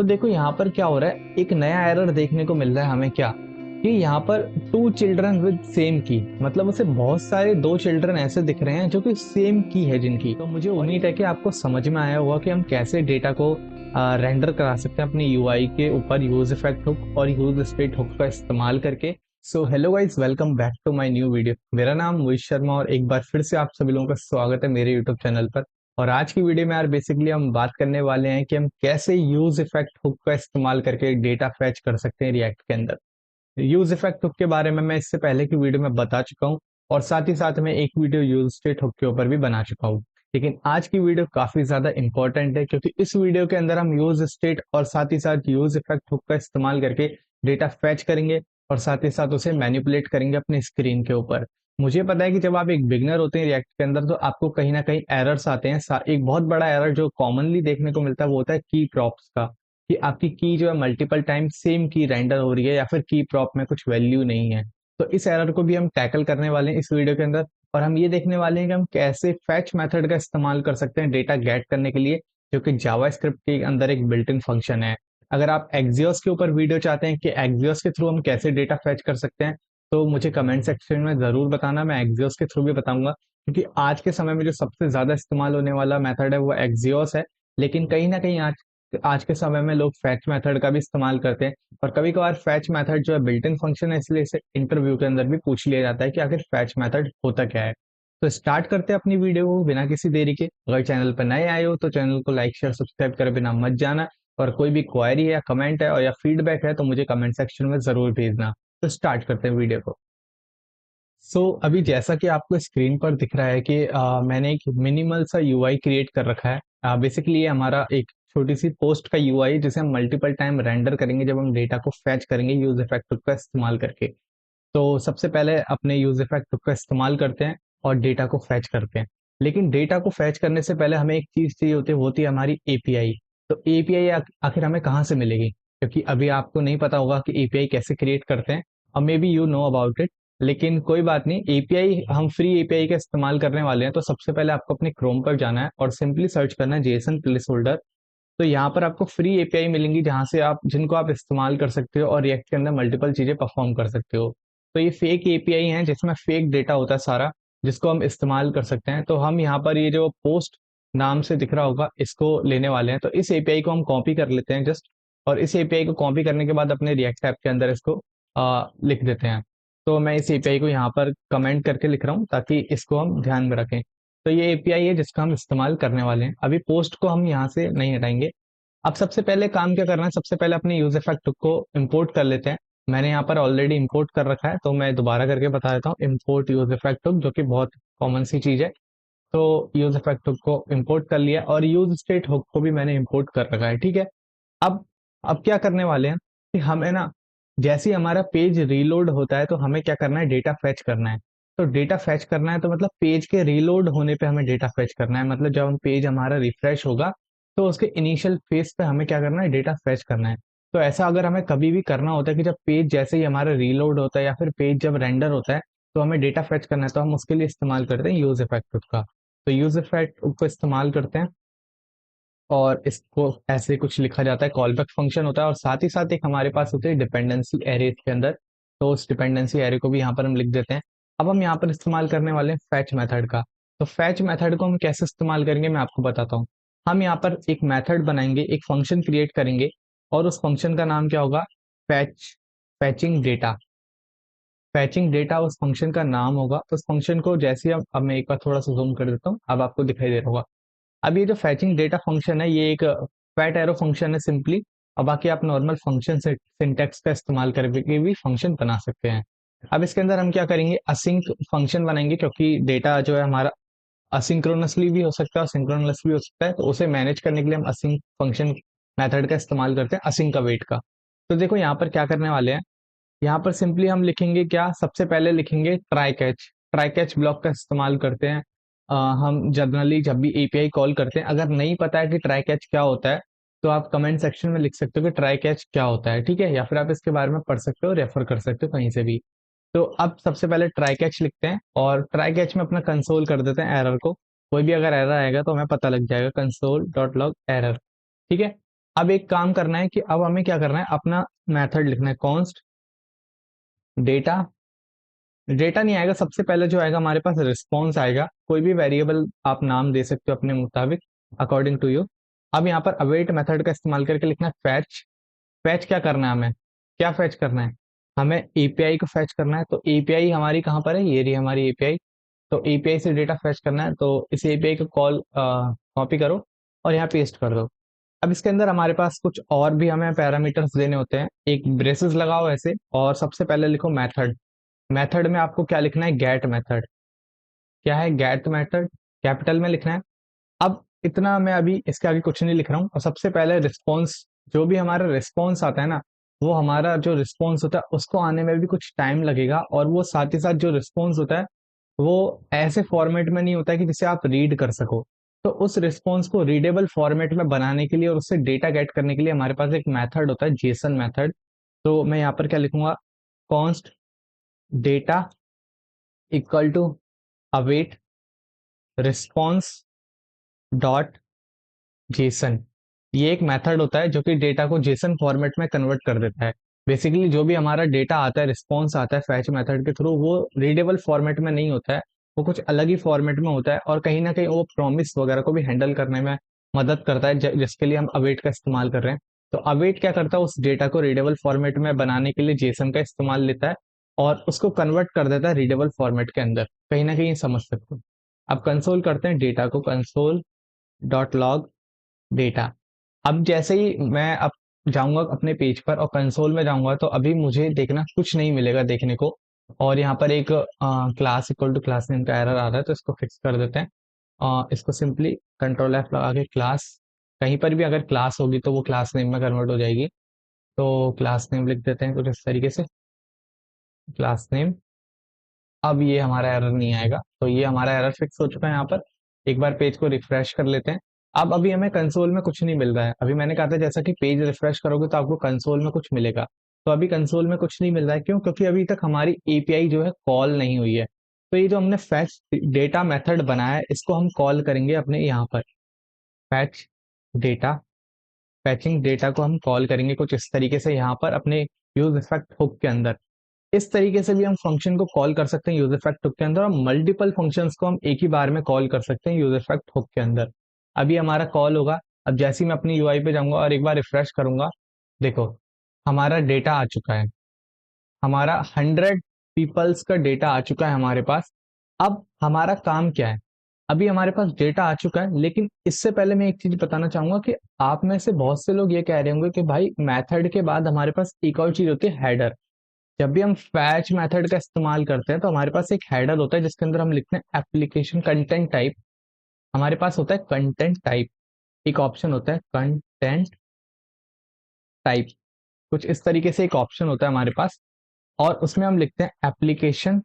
तो देखो यहाँ पर क्या हो रहा है, एक नया एरर देखने को मिल रहा है हमें। क्या कि यहाँ पर टू चिल्ड्रन विद सेम की, मतलब उसे बहुत सारे दो चिल्ड्रन ऐसे दिख रहे हैं जो कि सेम की है जिनकी। तो मुझे उम्मीद है कि आपको समझ में आया होगा कि हम कैसे डेटा को रेंडर करा सकते हैं अपनी यूआई के ऊपर यूज इफेक्ट हुक और यूज स्टेट हुक का इस्तेमाल करके। So hello guys, welcome back to my new video. मेरा नाम मोहित शर्मा और एक बार फिर से आप सभी लोगों का स्वागत है मेरे यूट्यूब चैनल पर। और आज की वीडियो में यार बेसिकली हम बात करने वाले हैं कि हम कैसे यूज इफेक्ट हुक का इस्तेमाल करके डेटा फैच कर सकते हैं रिएक्ट के अंदर। यूज इफेक्ट हुक के बारे में मैं इससे पहले की वीडियो में बता चुका हूँ और साथ ही साथ में एक वीडियो यूज स्टेट हुक के ऊपर भी बना चुका हूँ। लेकिन आज की वीडियो काफी ज्यादा इंपॉर्टेंट है क्योंकि इस वीडियो के अंदर हम यूज स्टेट और साथ ही साथ यूज इफेक्ट हुक का इस्तेमाल करके डेटा फैच करेंगे और साथ ही साथ उसे मैनिपुलेट करेंगे अपने स्क्रीन के ऊपर। मुझे पता है कि जब आप एक बिगनर होते हैं रिएक्ट के अंदर तो आपको कहीं ना कहीं एरर्स आते हैं। एक बहुत बड़ा एरर जो कॉमनली देखने को मिलता है वो होता है की प्रॉप्स का, कि आपकी की जो है मल्टीपल टाइम सेम की रेंडर हो रही है या फिर की प्रॉप में कुछ वैल्यू नहीं है। तो इस एरर को भी हम टैकल करने वाले हैं इस वीडियो के अंदर और हम ये देखने वाले हैं कि हम कैसे फैच मेथड का इस्तेमाल कर सकते हैं डेटा गेट करने के लिए, जो कि जावास्क्रिप्ट के अंदर एक बिल्ट इन फंक्शन है। अगर आप एक्सियोस के ऊपर वीडियो चाहते हैं कि एक्सियोस के थ्रू हम कैसे डेटा फैच कर सकते हैं तो मुझे कमेंट सेक्शन में जरूर बताना, मैं एक्सियोस के थ्रू भी बताऊंगा। क्योंकि आज के समय में जो सबसे ज्यादा इस्तेमाल होने वाला मेथड है वो एक्सियोस है। लेकिन कहीं ना कहीं आज आज के समय में लोग फैच मेथड का भी इस्तेमाल करते हैं और कभी कभार फैच मेथड जो है बिल्ट इन फंक्शन है, इसलिए इसे इंटरव्यू के अंदर भी पूछ लिया जाता है कि आखिर फैच मेथड होता क्या है। तो स्टार्ट करते हैं अपनी वीडियो को बिना किसी देरी के। अगर चैनल पर नए आए हो तो चैनल को लाइक शेयर सब्सक्राइब करे बिना मत जाना। और कोई भी क्वायरी है या कमेंट है और या फीडबैक है तो मुझे कमेंट सेक्शन में जरूर भेजना। तो स्टार्ट करते हैं वीडियो को। अभी जैसा कि आपको स्क्रीन पर दिख रहा है कि मैंने एक मिनिमल सा यूआई क्रिएट कर रखा है। बेसिकली ये हमारा एक छोटी सी पोस्ट का यूआई जिसे हम मल्टीपल टाइम रेंडर करेंगे जब हम डेटा को फैच करेंगे यूज इफेक्ट का इस्तेमाल करके। तो सबसे पहले अपने यूज इफेक्ट का इस्तेमाल करते हैं और डेटा को फैच करते हैं। लेकिन डेटा को फैच करने से पहले हमें एक चीज चाहिए होती है, वो होती है हमारी एपीआई। तो एपीआई आखिर हमें कहाँ से मिलेगी, क्योंकि अभी आपको नहीं पता होगा कि एपीआई कैसे क्रिएट करते हैं और may be you know about it. लेकिन कोई बात नहीं, एपीआई हम फ्री एपीआई का इस्तेमाल करने वाले हैं। तो सबसे पहले आपको अपने क्रोम पर जाना है और सिंपली सर्च करना है जेसन प्लेस होल्डर। तो यहाँ पर आपको फ्री एपीआई मिलेंगी जहां से आप जिनको आप इस्तेमाल कर सकते हो और रिएक्ट के अंदर मल्टीपल चीजें परफॉर्म कर सकते हो। तो ये फेक एपीआई हैं जिसमें फेक डेटा होता है सारा, जिसको हम इस्तेमाल कर सकते हैं। तो हम यहाँ पर ये जो पोस्ट नाम से दिख रहा होगा इसको लेने वाले हैं। तो इस एपीआई को हम कॉपी कर लेते हैं जस्ट, और इस एपीआई को कॉपी करने के बाद अपने रिएक्ट ऐप के अंदर इसको लिख देते हैं। तो मैं इस एपीआई को यहाँ पर कमेंट करके लिख रहा हूँ ताकि इसको हम ध्यान में रखें। तो ये एपीआई है जिसका हम इस्तेमाल करने वाले हैं। अभी पोस्ट को हम यहाँ से नहीं हटाएंगे। अब सबसे पहले काम क्या करना है, सबसे पहले अपने यूज इफेक्ट को इंपोर्ट कर लेते हैं। मैंने यहाँ पर ऑलरेडी इंपोर्ट कर रखा है तो मैं दोबारा करके बता देता हूँ, इंपोर्ट यूज इफेक्ट जो कि बहुत कॉमन सी चीज है। तो यूज इफेक्ट को इंपोर्ट कर लिया और यूज स्टेट हुक को भी मैंने इंपोर्ट कर रखा है, ठीक है। अब अब क्या करने वाले हैं कि हमें ना, जैसे ही हमारा पेज रीलोड होता है तो हमें क्या करना है, डेटा फैच करना है। तो डेटा फैच करना है तो मतलब पेज के रीलोड होने पे हमें डेटा फैच करना है। मतलब जब हम पेज हमारा रिफ्रेश होगा तो उसके इनिशियल फेज पे हमें क्या करना है, डेटा फैच करना है। तो ऐसा अगर हमें कभी भी करना होता है कि जब पेज जैसे ही हमारा रीलोड होता है या फिर पेज जब रेंडर होता है तो हमें डेटा फैच करना है, तो हम उसके लिए इस्तेमाल करते हैं यूज इफेक्ट का। तो यूज इफेक्ट को इस्तेमाल करते हैं और इसको ऐसे कुछ लिखा जाता है, कॉल बैक फंक्शन होता है और साथ ही साथ एक हमारे पास होती है डिपेंडेंसी एरे के अंदर। तो उस डिपेंडेंसी एरे को भी यहाँ पर हम लिख देते हैं। अब हम यहाँ पर इस्तेमाल करने वाले हैं फैच मेथड का। तो फैच मेथड को हम कैसे इस्तेमाल करेंगे मैं आपको बताता हूँ। हम यहाँ पर एक मेथड बनाएंगे, एक फंक्शन क्रिएट करेंगे और उस फंक्शन का नाम क्या होगा, फैच फैचिंग डेटा। फैचिंग डेटा उस फंक्शन का नाम होगा। तो उस फंक्शन को जैसे ही अब मैं एक बार थोड़ा सा जूम कर देता हूँ, अब आपको दिखाई दे रहा होगा। अब ये जो फैचिंग डेटा फंक्शन है ये एक फैट एरो फंक्शन है सिंपली। और बाकी आप नॉर्मल फंक्शन से सिंटेक्स का इस्तेमाल करके भी फंक्शन बना सकते हैं। अब इसके अंदर हम क्या करेंगे, असिंक फंक्शन बनाएंगे क्योंकि डेटा जो है हमारा असिंक्रोनसली भी हो सकता है और सिंक्रोनस भी हो सकता है। तो उसे मैनेज करने के लिए हम असिंक फंक्शन मेथड का इस्तेमाल करते हैं, असिंक का वेट का। तो देखो यहाँ पर क्या करने वाले हैं, यहाँ पर सिंपली हम लिखेंगे क्या, सबसे पहले लिखेंगे try catch. Try catch block का इस्तेमाल करते हैं। हम जनरली जब भी एपीआई कॉल करते हैं, अगर नहीं पता है कि ट्राई कैच क्या होता है तो आप कमेंट सेक्शन में लिख सकते हो कि ट्राई कैच क्या होता है, ठीक है। या फिर आप इसके बारे में पढ़ सकते हो, रेफर कर सकते हो कहीं से भी। तो अब सबसे पहले ट्राई कैच लिखते हैं और ट्राई कैच में अपना कंसोल कर देते हैं एरर को। कोई भी अगर एरर आएगा तो हमें पता लग जाएगा, कंसोल डॉट लॉग एरर, ठीक है। अब एक काम करना है कि अब हमें क्या करना है, अपना मेथड लिखना है, कॉन्स्ट डेटा। डेटा नहीं आएगा, सबसे पहले जो आएगा हमारे पास रिस्पॉन्स आएगा। कोई भी वेरिएबल आप नाम दे सकते हो अपने मुताबिक, अकॉर्डिंग टू यू। अब यहाँ पर अवेट मेथड का इस्तेमाल करके लिखना है फैच। फैच क्या करना है हमें, क्या फैच करना है, हमें एपीआई को फैच करना है। तो एपीआई हमारी कहाँ पर है, ये रही हमारी एपीआई। तो एपीआई से डेटा फैच करना है, तो इस एपीआई को कॉल कॉपी करो और यहाँ पेस्ट कर दो। अब इसके अंदर हमारे पास कुछ और भी हमें पैरामीटर्स देने होते हैं, एक ब्रेसेस लगाओ ऐसे, और सबसे पहले लिखो मेथड। मेथड में आपको क्या लिखना है, गेट मेथड। क्या है, गेट मेथड, कैपिटल में लिखना है। अब इतना मैं अभी इसके आगे कुछ नहीं लिख रहा हूँ। और सबसे पहले रिस्पॉन्स, जो भी हमारा रिस्पॉन्स आता है ना, वो हमारा जो रिस्पॉन्स होता है उसको आने में भी कुछ टाइम लगेगा। और वो साथ ही साथ जो रिस्पॉन्स होता है वो ऐसे फॉर्मेट में नहीं होता है कि जिसे आप रीड कर सको। तो उस रिस्पॉन्स को रीडेबल फॉर्मेट में बनाने के लिए और उससे डेटा गेट करने के लिए हमारे पास एक मेथड होता है, जेसन मेथड। तो मैं यहाँ पर क्या लिखूंगा, const data equal to await response dot JSON. ये एक मेथड होता है जो कि डेटा को जेसन फॉर्मेट में कन्वर्ट कर देता है। बेसिकली जो भी हमारा डेटा आता है, रिस्पॉन्स आता है फैच मेथड के थ्रू, वो रीडेबल फॉर्मेट में नहीं होता है, वो कुछ अलग ही फॉर्मेट में होता है। और कहीं ना कहीं वो प्रॉमिस वगैरह को भी हैंडल करने में मदद करता है, जिसके लिए हम अवेट का इस्तेमाल कर रहे हैं। तो अवेट क्या करता है, उस डेटा को रीडेबल फॉर्मेट में बनाने के लिए जेसन का इस्तेमाल लेता है और उसको कन्वर्ट कर देता है रीडेबल फॉर्मेट के अंदर। कहीं ना कहीं ये समझ सकते हो। अब कंसोल करते हैं डेटा को, कंसोल डॉट लॉग डेटा। अब जैसे ही मैं अब जाऊंगा अपने पेज पर और कंसोल में जाऊंगा, तो अभी मुझे देखना कुछ नहीं मिलेगा देखने को। और यहाँ पर एक class equal to class name का एरर आ रहा है, तो इसको फिक्स कर देते हैं। इसको सिंपली कंट्रोल एफ लगा के क्लास, कहीं पर भी अगर क्लास होगी तो वो क्लास नेम में कन्वर्ट हो जाएगी। तो क्लास नेम लिख देते हैं कुछ इस तरीके से, क्लास नेम। अब ये हमारा एरर नहीं आएगा, तो ये हमारा एरर फिक्स हो चुका है यहाँ पर। एक बार पेज को रिफ्रेश कर लेते हैं। अब अभी हमें कंसोल में कुछ नहीं मिल रहा है। अभी मैंने कहा था जैसा कि पेज रिफ्रेश करोगे तो आपको कंसोल में कुछ मिलेगा। तो अभी कंसोल में कुछ नहीं मिल रहा है, क्यों, क्योंकि अभी तक हमारी एपीआई जो है कॉल नहीं हुई है। तो ये जो हमने फैच डेटा मेथड बनाया है, इसको हम कॉल करेंगे अपने यहाँ पर, फैच डेटा। फैचिंग डेटा को हम कॉल करेंगे कुछ इस तरीके से यहाँ पर अपने यूज इफेक्ट हुक के अंदर। इस तरीके से भी हम फंक्शन को कॉल कर सकते हैं यूजर इफेक्ट हुक के अंदर, और मल्टीपल फंक्शंस को हम एक ही बार में कॉल कर सकते हैं यूजर इफेक्ट हुक के अंदर। अभी हमारा कॉल होगा। अब जैसे ही मैं अपनी यूआई पे जाऊंगा और एक बार रिफ्रेश करूंगा, देखो हमारा डेटा आ चुका है, हमारा 100 पीपल्स का डेटा आ चुका है हमारे पास। अब हमारा काम क्या है, अभी हमारे पास डेटा आ चुका है, लेकिन इससे पहले मैं एक चीज बताना चाहूंगा कि आप में से बहुत से लोग ये कह रहे होंगे कि भाई मेथड के बाद हमारे पास एक और चीज होती है, हेडर। जब भी हम फैच मेथड का इस्तेमाल करते हैं तो हमारे पास एक हेडर होता है जिसके अंदर हम लिखते हैं एप्लीकेशन कंटेंट टाइप। हमारे पास होता है कंटेंट टाइप, एक ऑप्शन होता है कंटेंट टाइप, कुछ इस तरीके से एक ऑप्शन होता है हमारे पास। और उसमें हम लिखते हैं एप्लीकेशन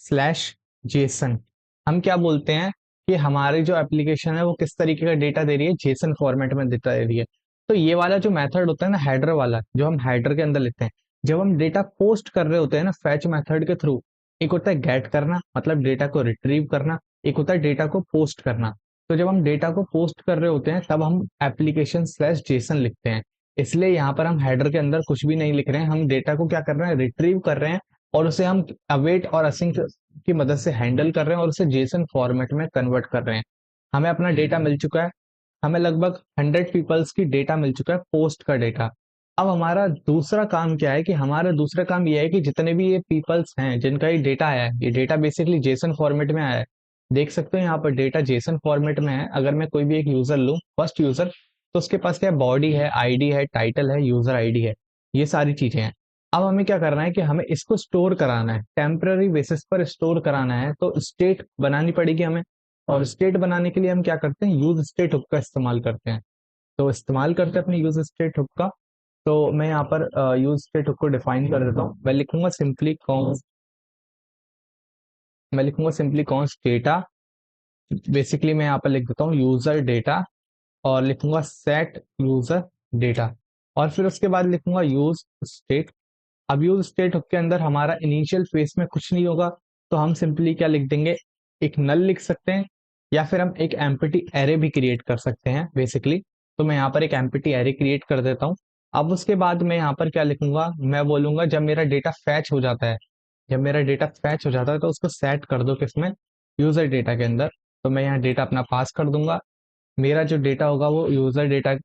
स्लैश जेसन। हम क्या बोलते हैं कि हमारी जो एप्लीकेशन है वो किस तरीके का डेटा दे रही है, जेसन फॉर्मेट में डेटा दे रही है। तो ये वाला जो मेथड होता है ना, हेडर वाला, जो हम हेडर के अंदर लिखते हैं, जब हम डेटा पोस्ट कर रहे होते हैं ना फैच मेथड के थ्रू, एक होता है गेट करना, मतलब डेटा को रिट्रीव करना, एक होता है डेटा को पोस्ट करना। तो जब हम डेटा को पोस्ट कर रहे होते हैं तब हम एप्लीकेशन स्लैश जेसन लिखते हैं। इसलिए यहाँ पर हम हेडर के अंदर कुछ भी नहीं लिख रहे हैं, हम डेटा को क्या कर रहे हैं, रिट्रीव कर रहे हैं, और उसे हम अवेट और असिंक की मदद से हैंडल कर रहे हैं और उसे जेसन फॉर्मेट में कन्वर्ट कर रहे हैं। हमें अपना डेटा मिल चुका है, हमें लगभग 100 पीपल्स की डेटा मिल चुका है, पोस्ट का डेटा। अब हमारा दूसरा काम क्या है, कि हमारा दूसरा काम यह है कि जितने भी ये पीपल्स हैं जिनका ये डेटा आया है, ये डेटा बेसिकली जेसन फॉर्मेट में आया है। देख सकते हो यहाँ पर डेटा जेसन फॉर्मेट में है। अगर मैं कोई भी एक यूजर लूँ, फर्स्ट यूजर, तो उसके पास क्या, बॉडी है, आईडी है, टाइटल है, यूजर आईडी है, ये सारी चीजें हैं। अब हमें क्या करना है कि हमें इसको स्टोर कराना है, टेम्पररी बेसिस पर स्टोर कराना है, तो स्टेट बनानी पड़ेगी हमें। और स्टेट बनाने के लिए हम क्या करते हैं, यूज स्टेट हुक का इस्तेमाल करते हैं। तो इस्तेमाल करते हैं अपने यूज स्टेट हुक का। तो मैं यहाँ पर यूज स्टेट हुक को डिफाइन कर देता हूँ। मैं लिखूंगा सिंपली कॉन्स्ट डेटा। बेसिकली मैं यहाँ पर लिख देता हूँ यूजर डेटा, और लिखूंगा सेट यूजर डेटा, और फिर उसके बाद लिखूंगा यूज स्टेट। अब यूज स्टेट के अंदर हमारा इनिशियल फेस में कुछ नहीं होगा, तो हम सिंपली क्या लिख देंगे, एक नल लिख सकते हैं, या फिर हम एक एम्प्टी एरे भी क्रिएट कर सकते हैं बेसिकली। तो मैं यहाँ पर एक एम्प्टी एरे क्रिएट कर देता हूँ। अब उसके बाद मैं यहाँ पर क्या लिखूंगा, मैं बोलूंगा जब मेरा डेटा फैच हो जाता है, जब मेरा डेटा फैच हो जाता है तो उसको सेट कर दो किसमें, यूजर डेटा के अंदर। तो मैं यहाँ डेटा अपना पास कर दूंगा, मेरा जो डेटा होगा वो यूजर डेटा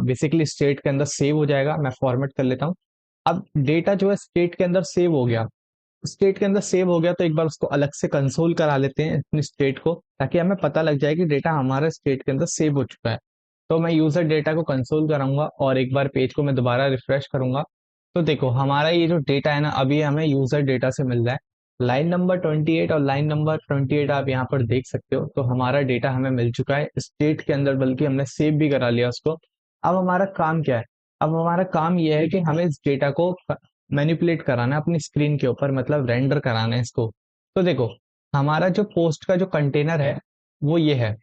बेसिकली स्टेट के अंदर सेव हो जाएगा। मैं फॉर्मेट कर लेता हूँ। अब डेटा जो है स्टेट के अंदर सेव हो गया, स्टेट के अंदर सेव हो गया तो एक बार उसको अलग से कंसोल करा लेते हैं अपनी स्टेट को, ताकि हमें पता लग जाए कि डेटा हमारे स्टेट के अंदर सेव हो चुका है। तो मैं यूजर डेटा को कंसोल कराऊंगा और एक बार पेज को मैं दोबारा रिफ्रेश करूंगा। तो देखो हमारा ये जो डेटा है ना, अभी हमें यूजर डेटा से मिल रहा है। लाइन नंबर 28 और लाइन नंबर 28 आप यहाँ पर देख सकते हो। तो हमारा डेटा हमें मिल चुका है स्टेट के अंदर, बल्कि हमने सेव भी करा लिया उसको। अब हमारा काम क्या है, अब हमारा काम यह है कि हमें इस डेटा को मैनिपुलेट कराना है अपनी स्क्रीन के ऊपर, मतलब रेंडर कराना है इसको। तो देखो हमारा जो पोस्ट का जो कंटेनर है वो ये है,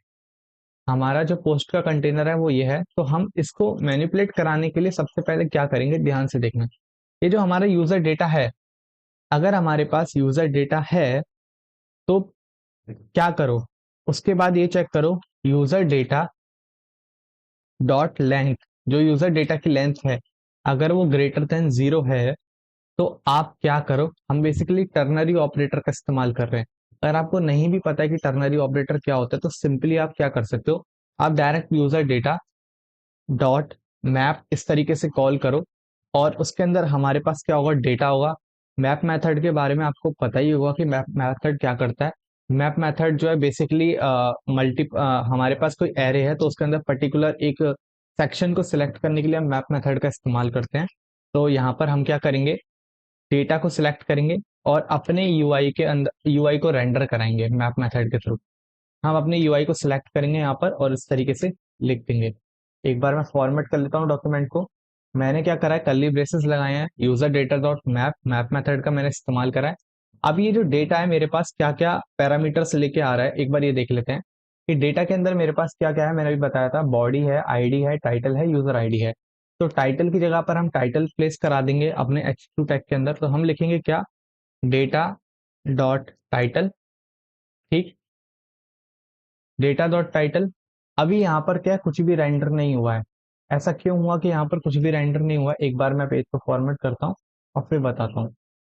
हमारा जो पोस्ट का कंटेनर है वो ये है। तो हम इसको मैनिपुलेट कराने के लिए सबसे पहले क्या करेंगे, ध्यान से देखना। ये जो हमारा यूजर डेटा है, अगर हमारे पास यूजर डेटा है तो क्या करो, उसके बाद ये चेक करो यूजर डेटा डॉट लेंथ, जो यूजर डेटा की लेंथ है अगर वो ग्रेटर देन 0 है तो आप क्या करो, हम बेसिकली टर्नरी ऑपरेटर का इस्तेमाल कर रहे हैं। अगर आपको नहीं भी पता है कि टर्नरी ऑपरेटर क्या होता है तो सिंपली आप क्या कर सकते हो, आप direct user data dot map इस तरीके से कॉल करो और उसके अंदर हमारे पास क्या होगा, डेटा होगा। मैप मेथड के बारे में आपको पता ही होगा कि मैप मेथड क्या करता है। मैप मेथड जो है बेसिकली हमारे पास कोई एरे है तो उसके अंदर पर्टिकुलर एक सेक्शन को सिलेक्ट करने के लिए हम मैप मेथड का इस्तेमाल करते हैं। तो यहाँ पर हम क्या करेंगे, डेटा को सिलेक्ट करेंगे और अपने यूआई के अंदर यूआई को रेंडर कराएंगे मैप मेथड के थ्रू। हम अपने यूआई को सिलेक्ट करेंगे यहाँ पर और इस तरीके से लिख देंगे। एक बार मैं फॉर्मेट कर लेता हूँ डॉक्यूमेंट को। मैंने क्या करा है, कर्ली ब्रेसेस लगाए हैं, user data dot map map method का मैंने इस्तेमाल करा है। अब ये जो डेटा है मेरे पास क्या क्या पैरामीटर्स लेके आ रहा है, एक बार ये देख लेते हैं कि डेटा के अंदर मेरे पास क्या क्या है। मैंने अभी बताया था बॉडी है, आईडी है, टाइटल है, यूजर आईडी है। तो टाइटल की जगह पर हम टाइटल प्लेस करा देंगे अपने H2 टैग के अंदर। तो हम लिखेंगे क्या, डेटा डॉट टाइटल, ठीक, डेटा डॉट टाइटल। अभी यहाँ पर क्या है, कुछ भी रेंडर नहीं हुआ है। ऐसा क्यों हुआ कि यहाँ पर कुछ भी रेंडर नहीं हुआ है, एक बार मैं पेज को फॉर्मेट करता हूँ और फिर बताता हूँ।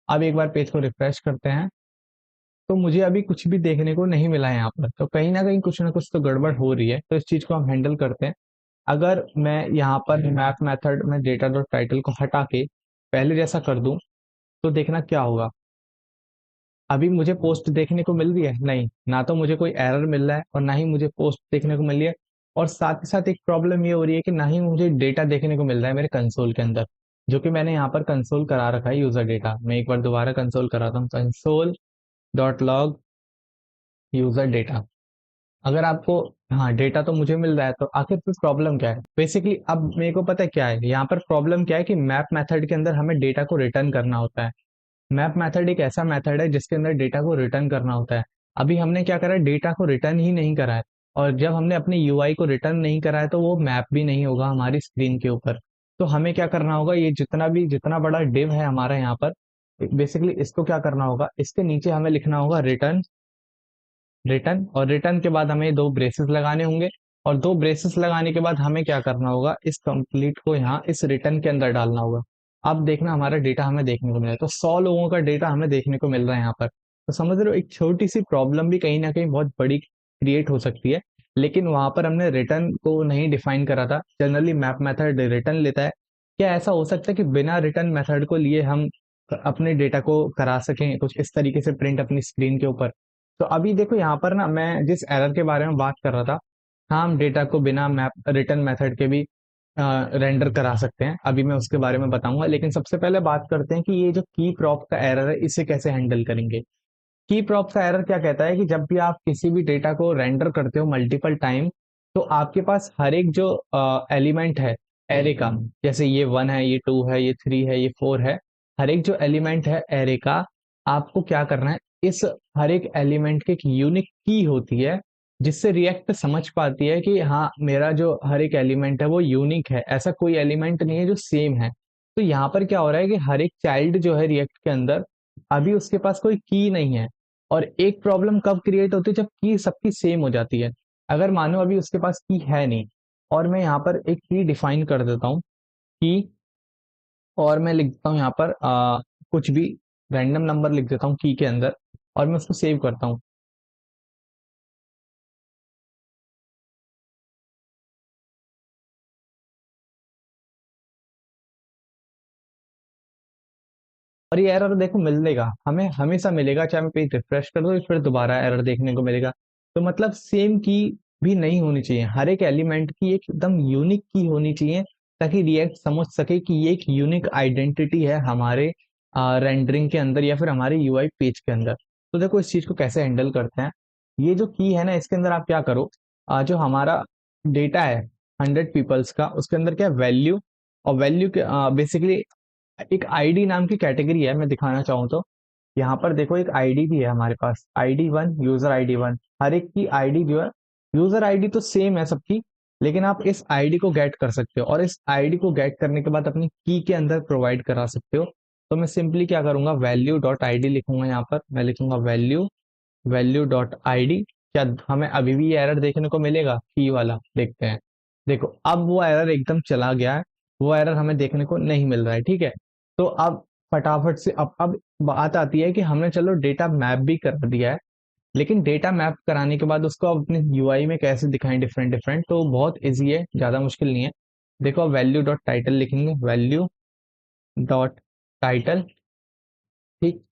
अब एक बार पेज को रिफ्रेश करते हैं तो मुझे अभी कुछ भी देखने को नहीं मिला है यहाँ पर। तो कहीं ना कुछ तो गड़बड़ हो रही है, तो इस चीज को हम हैंडल करते हैं। अगर मैं यहाँ पर मैप मेथड में डेटा डॉट टाइटल को हटा के पहले जैसा कर दूं तो देखना क्या होगा। अभी मुझे पोस्ट देखने को मिल रही है नहीं, ना तो मुझे कोई एरर मिल रहा है और ना ही मुझे पोस्ट देखने को मिल रही है। और साथ ही साथ एक प्रॉब्लम ये हो रही है कि ना ही मुझे डेटा देखने को मिल रहा है मेरे कंसोल के अंदर, जो कि मैंने यहाँ पर कंसोल करा रखा है यूजर डेटा। मैं एक बार दोबारा कंसोल कराता हूँ, console dot log user data. अगर आपको, हाँ डेटा तो मुझे मिल रहा है, तो आखिर फिर प्रॉब्लम क्या है बेसिकली। अब मेरे को पता है क्या है यहाँ पर प्रॉब्लम, क्या है कि मैप मेथड के अंदर हमें डेटा को रिटर्न करना होता है। मैप मेथड एक ऐसा मेथड है जिसके अंदर डेटा को रिटर्न करना होता है। अभी हमने क्या करा है, डेटा को रिटर्न ही नहीं करा है। और जब हमने अपने यूआई को रिटर्न नहीं करा है तो वो मैप भी नहीं होगा हमारी स्क्रीन के ऊपर। तो हमें क्या करना होगा, ये जितना बड़ा डिव है हमारा यहाँ पर, बेसिकली इसको क्या करना होगा, इसके नीचे हमें लिखना होगा रिटर्न, रिटर्न, और रिटर्न के बाद हमें दो ब्रेसेस लगाने होंगे। और दो ब्रेसेस लगाने के बाद हमें क्या करना होगा, इस कंप्लीट को यहाँ इस रिटर्न के अंदर डालना होगा। अब देखना हमारा डेटा हमें देखने को मिला है, तो 100 लोगों का डेटा हमें देखने को मिल रहा है यहाँ पर। तो समझ रहे हो, एक छोटी सी प्रॉब्लम भी कहीं ना कहीं बहुत बड़ी क्रिएट हो सकती है। लेकिन वहां पर हमने रिटर्न को नहीं डिफाइन करा था। जनरली मैप मेथड रिटर्न लेता है। क्या ऐसा हो सकता है कि बिना रिटर्न मेथड को लिए हम अपने डेटा को करा सकें कुछ इस तरीके से प्रिंट अपनी स्क्रीन के ऊपर। तो अभी देखो यहाँ पर ना, मैं जिस एरर के बारे में बात कर रहा था, हाँ हम डेटा को बिना मैप रिटर्न मेथड के भी रेंडर करा सकते हैं। अभी मैं उसके बारे में बताऊंगा, लेकिन सबसे पहले बात करते हैं कि ये जो की प्रॉप का एरर है इसे कैसे हैंडल करेंगे। की प्रॉप का एरर क्या कहता है कि जब भी आप किसी भी डेटा को रेंडर करते हो मल्टीपल टाइम, तो आपके पास हर एक जो एलिमेंट है एरे का, जैसे ये 1 है, ये 2 है, ये 3 है, ये 4 है, हर एक जो एलिमेंट है एरे का, आपको क्या करना है, इस हर एक एलिमेंट की एक यूनिक की होती है जिससे रिएक्ट समझ पाती है कि हाँ मेरा जो हर एक एलिमेंट है वो यूनिक है, ऐसा कोई एलिमेंट नहीं है जो सेम है। तो यहाँ पर क्या हो रहा है कि हर एक चाइल्ड जो है रिएक्ट के अंदर, अभी उसके पास कोई की नहीं है। और एक प्रॉब्लम कब क्रिएट होती है, जब की सबकी सेम हो जाती है। अगर मानो अभी उसके पास की है नहीं, और मैं यहाँ पर एक की डिफाइन कर देता हूँ की, और मैं लिख देता हूँ यहाँ पर कुछ भी रैंडम नंबर लिख देता हूँ की के अंदर, और मैं उसको सेव करता हूँ। और ये एरर देखो मिलेगा, हमें हमेशा मिलेगा, चाहे मैं पेज रिफ्रेश कर दूँ फिर दोबारा एरर देखने को मिलेगा। तो मतलब सेम की भी नहीं होनी चाहिए, हर एक एलिमेंट की एक एकदम यूनिक की होनी चाहिए, ताकि रिएक्ट समझ सके कि ये एक यूनिक आइडेंटिटी है हमारे रेंडरिंग के अंदर या फिर हमारे यूआई पेज के अंदर। तो देखो इस चीज को कैसे हैंडल करते हैं। ये जो की है ना, इसके अंदर आप क्या करो, जो हमारा डेटा है 100 पीपल्स का, उसके अंदर क्या वैल्यू, और वैल्यू के बेसिकली एक आईडी नाम की कैटेगरी है, मैं दिखाना चाहूँ तो यहाँ पर देखो एक आईडी भी है हमारे पास, आईडी 1, यूजर आईडी 1। हर एक की आईडी जो है, यूजर आईडी तो सेम है सबकी, लेकिन आप इस आईडी को गेट कर सकते हो, और इस आईडी को गेट करने के बाद अपनी की के अंदर प्रोवाइड करा सकते हो। तो मैं सिंपली क्या करूंगा, वैल्यू डॉट आईडी लिखूंगा, यहाँ पर मैं लिखूंगा वैल्यू, वैल्यू डॉट आईडी। क्या हमें अभी भी ये एरर देखने को मिलेगा, की वाला देखते हैं। देखो अब वो एरर एकदम चला गया है, वो एरर हमें देखने को नहीं मिल रहा है, ठीक है। तो अब फटाफट से अब बात आती है कि हमने चलो डेटा मैप भी कर दिया है, लेकिन डेटा मैप कराने के बाद उसको अब अपने यूआई में कैसे दिखाएं डिफरेंट डिफरेंट, तो बहुत इजी है, ज्यादा मुश्किल नहीं है। देखो अब वैल्यू डॉट टाइटल लिखेंगे, वैल्यू डॉट टाइटल, ठीक।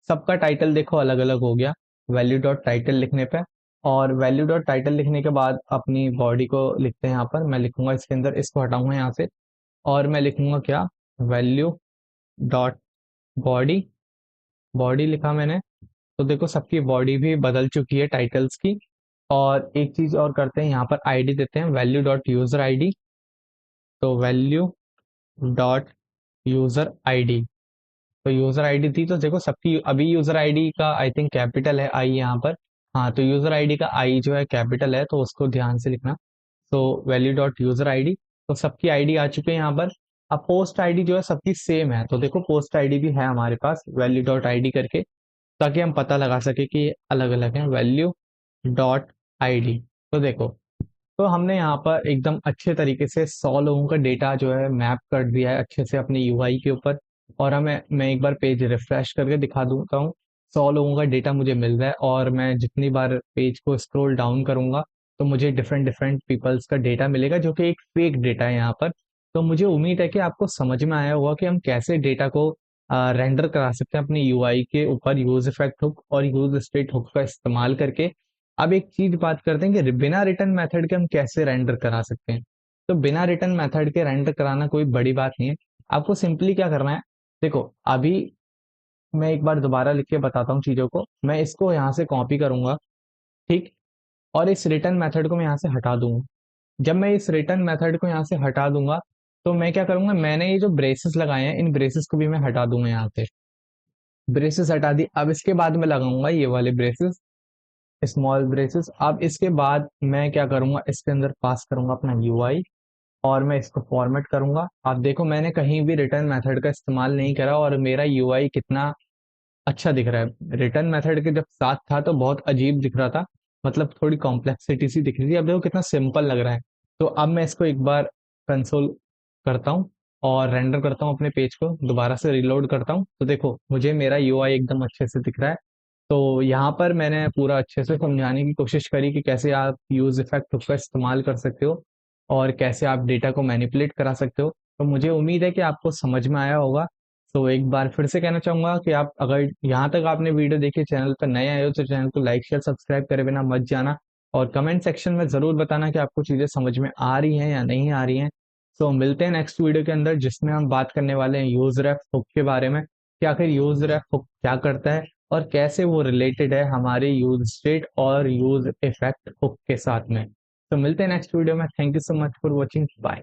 सबका टाइटल देखो अलग अलग हो गया वैल्यू डॉट टाइटल लिखने पे। और वैल्यू डॉट टाइटल लिखने के बाद अपनी बॉडी को लिखते हैं, यहाँ पर मैं लिखूंगा इसके अंदर, इसको हटाऊंगा यहाँ से, और मैं लिखूंगा क्या, वैल्यू डॉट बॉडी, बॉडी लिखा मैंने। तो देखो सबकी बॉडी भी बदल चुकी है टाइटल्स की। और एक चीज और करते हैं, यहाँ पर आईडी देते हैं, वैल्यू डॉट यूजर आईडी। तो वैल्यू डॉट यूजर आईडी, तो यूजर आईडी थी, तो देखो सबकी अभी यूजर आईडी का आई थिंक कैपिटल है आई यहाँ पर। हाँ, तो यूजर आईडी का आई जो है कैपिटल है, तो उसको ध्यान से लिखना। तो वैल्यू डॉट यूजर आईडी, तो सबकी आईडी आ चुके हैं यहाँ पर। अब पोस्ट आईडी जो है सबकी सेम है, तो देखो पोस्ट आईडी भी है हमारे पास वैल्यू डॉट आईडी करके, ताकि हम पता लगा सके कि ये अलग अलग है, वैल्यू डॉट आईडी। तो देखो, तो हमने यहाँ पर एकदम अच्छे तरीके से 100 लोगों का डेटा जो है मैप कर दिया है अच्छे से अपने यूआई के ऊपर। और हमें, मैं एक बार पेज रिफ्रेश करके दिखा दूंगा हूँ, 100 लोगों का डेटा मुझे मिल रहा है, और मैं जितनी बार पेज को स्क्रॉल डाउन करूंगा तो मुझे डिफरेंट डिफरेंट पीपल्स का डेटा मिलेगा, जो कि एक फेक डेटा है यहाँ पर। तो मुझे उम्मीद है कि आपको समझ में आया होगा कि हम कैसे डेटा को रेंडर करा सकते हैं अपने यूआई के ऊपर यूज इफेक्ट हुक और यूज स्टेट हुक का इस्तेमाल करके। अब एक चीज बात करते हैं कि बिना रिटर्न मेथड के हम कैसे रेंडर करा सकते हैं। तो बिना रिटर्न मेथड के रेंडर कराना कोई बड़ी बात नहीं है, आपको सिंपली क्या करना है। देखो अभी मैं एक बार दोबारा लिख के बताता हूँ चीजों को, मैं इसको यहाँ से कॉपी करूंगा, ठीक। और इस रिटर्न मेथड को मैं यहाँ से हटा दूंगा। जब मैं इस रिटर्न मेथड को यहाँ से हटा दूंगा, तो मैं क्या करूंगा, मैंने ये जो ब्रेसेस लगाए हैं इन ब्रेसेस को भी मैं हटा दूंगा यहाँ से। ब्रेसेस हटा दी, अब इसके बाद मैं लगाऊंगा ये वाले ब्रेसेस, स्मॉल ब्रेसेस। अब इसके बाद मैं क्या करूंगा, इसके अंदर पास करूंगा अपना यूआई, और मैं इसको फॉर्मेट करूंगा। आप देखो मैंने कहीं भी रिटर्न मेथड का इस्तेमाल नहीं करा, और मेरा यूआई कितना अच्छा दिख रहा है। रिटर्न मेथड के जब साथ था तो बहुत अजीब दिख रहा था, मतलब थोड़ी कॉम्प्लेक्सिटी सी दिख रही थी, अब देखो कितना सिंपल लग रहा है। तो अब मैं इसको एक बार कंसोल करता हूँ और रेंडर करता हूँ अपने पेज को, दोबारा से रिलोड करता हूँ, तो देखो मुझे मेरा यूआई एकदम अच्छे से दिख रहा है। तो यहाँ पर मैंने पूरा अच्छे से समझाने की कोशिश करी कि कैसे आप यूज इफेक्ट का इस्तेमाल कर सकते हो, और कैसे आप डेटा को मैनिपुलेट करा सकते हो। तो मुझे उम्मीद है कि आपको समझ में आया होगा। तो एक बार फिर से कहना चाहूंगा कि आप अगर यहाँ तक आपने वीडियो देखी, चैनल पर नए आए हो, तो चैनल को लाइक शेयर सब्सक्राइब करे बिना मत जाना, और कमेंट सेक्शन में जरूर बताना कि आपको चीजें समझ में आ रही हैं या नहीं आ रही हैं। तो मिलते हैं नेक्स्ट वीडियो के अंदर, जिसमें हम बात करने वाले हैं यूज रेफ हुक के बारे में, कि आखिर यूज रेफ हुक क्या करता है और कैसे वो रिलेटेड है हमारे यूज स्टेट और यूज इफेक्ट हुक के साथ में। तो मिलते हैं नेक्स्ट वीडियो में, thank you so much for watching, bye.